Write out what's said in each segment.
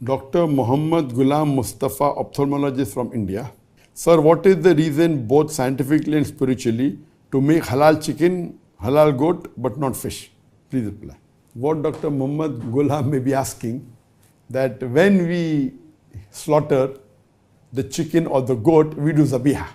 Dr. Muhammad Ghulam Mustafa, ophthalmologist from India. Sir, what is the reason both scientifically and spiritually to make halal chicken, halal goat, but not fish? Please reply. What Dr. Muhammad Ghulam may be asking, that when we slaughter the chicken or the goat, we do zabiha.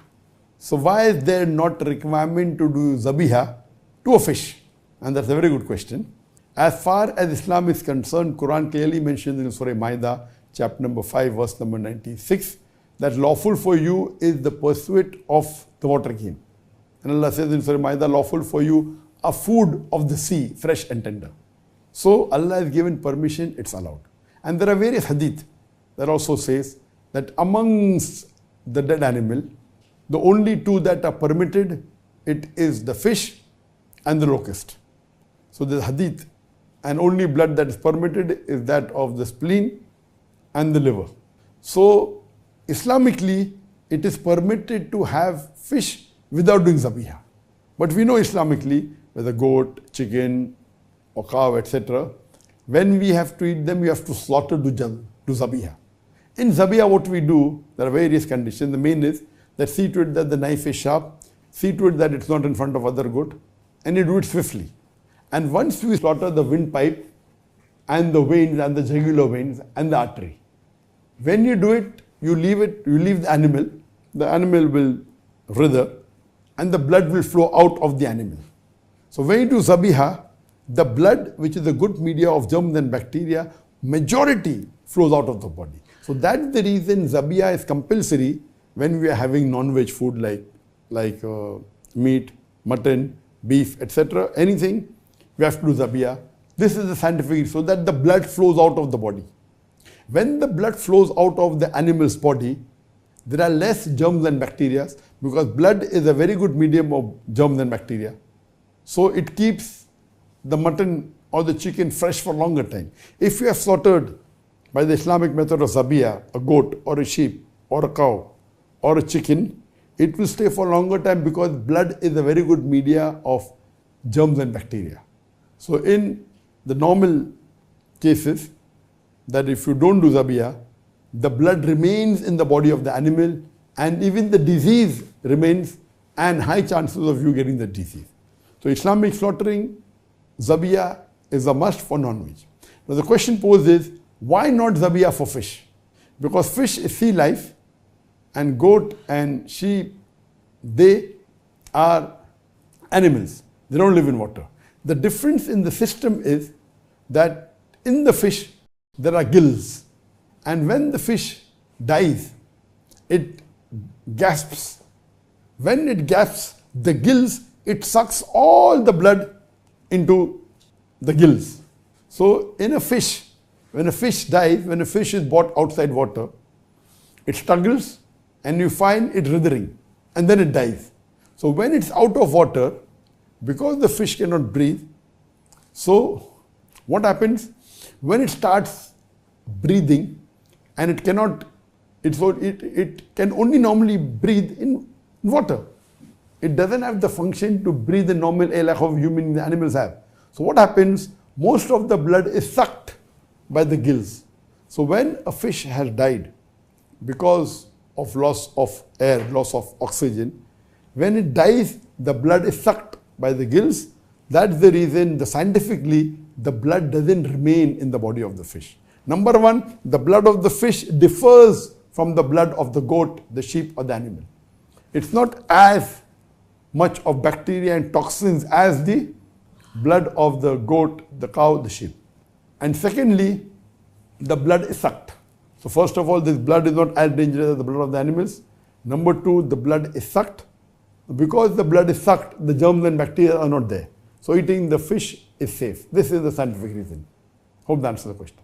So why is there not a requirement to do zabiha to a fish? And that's a very good question. As far as Islam is concerned, Quran clearly mentions in Surah Maida, chapter number 5, verse number 96, that lawful for you is the pursuit of the water game. And Allah says in Surah Maida, lawful for you are food of the sea, fresh and tender. So Allah has given permission, it's allowed. And there are various hadith that also says that amongst the dead animal, the only two that are permitted, it is the fish and the locust. So the hadith, and only blood that is permitted is that of the spleen and the liver. So Islamically, it is permitted to have fish without doing zabiha. But we know Islamically, whether goat, chicken, or cow, etc., when we have to eat them, we have to slaughter to zabiha. In zabiha, what we do, there are various conditions. The main is that see to it that the knife is sharp, see to it that it's not in front of other goat, and you do it swiftly. And once we slaughter the windpipe and the veins and the jugular veins and the artery, when you do it, you leave the animal will writhe and the blood will flow out of the animal. So when you do zabiha, the blood, which is a good media of germs and bacteria, majority flows out of the body. So that's the reason zabiha is compulsory when we are having non-veg food like meat, mutton, beef, etc., anything, we have to do zabiya. This is the scientific, so that the blood flows out of the body. When the blood flows out of the animal's body, there are less germs and bacteria, because blood is a very good medium of germs and bacteria. So it keeps the mutton or the chicken fresh for longer time. If you have slaughtered by the Islamic method of zabiya, a goat or a sheep or a cow or a chicken, it will stay for a longer time because blood is a very good media of germs and bacteria. So in the normal cases, that if you don't do zabiya, the blood remains in the body of the animal and even the disease remains and high chances of you getting the disease. So Islamic slaughtering, zabiya is a must for non-veg. Now the question posed is, why not zabiya for fish? Because fish is sea life and goat and sheep, they are animals. They don't live in water. The difference in the system is that in the fish, there are gills. And when the fish dies, it gasps. When it gasps, the gills, it sucks all the blood into the gills. So in a fish, when a fish dies, when a fish is brought outside water, it struggles and you find it writhing and then it dies. So when it's out of water, because the fish cannot breathe, so what happens? When it starts breathing and it cannot, it can only normally breathe in water. It doesn't have the function to breathe the normal air like how human animals have. So what happens? Most of the blood is sucked by the gills. So when a fish has died because of loss of air, loss of oxygen, when it dies, the blood is sucked by the gills. That's the reason scientifically the blood doesn't remain in the body of the fish. Number one, the blood of the fish differs from the blood of the goat, the sheep or the animal. It's not as much of bacteria and toxins as the blood of the goat, the cow, the sheep. And secondly, the blood is sucked. So first of all, this blood is not as dangerous as the blood of the animals. Number two, the blood is sucked. Because the blood is sucked, the germs and bacteria are not there. So eating the fish is safe. This is the scientific reason. Hope that answers the question.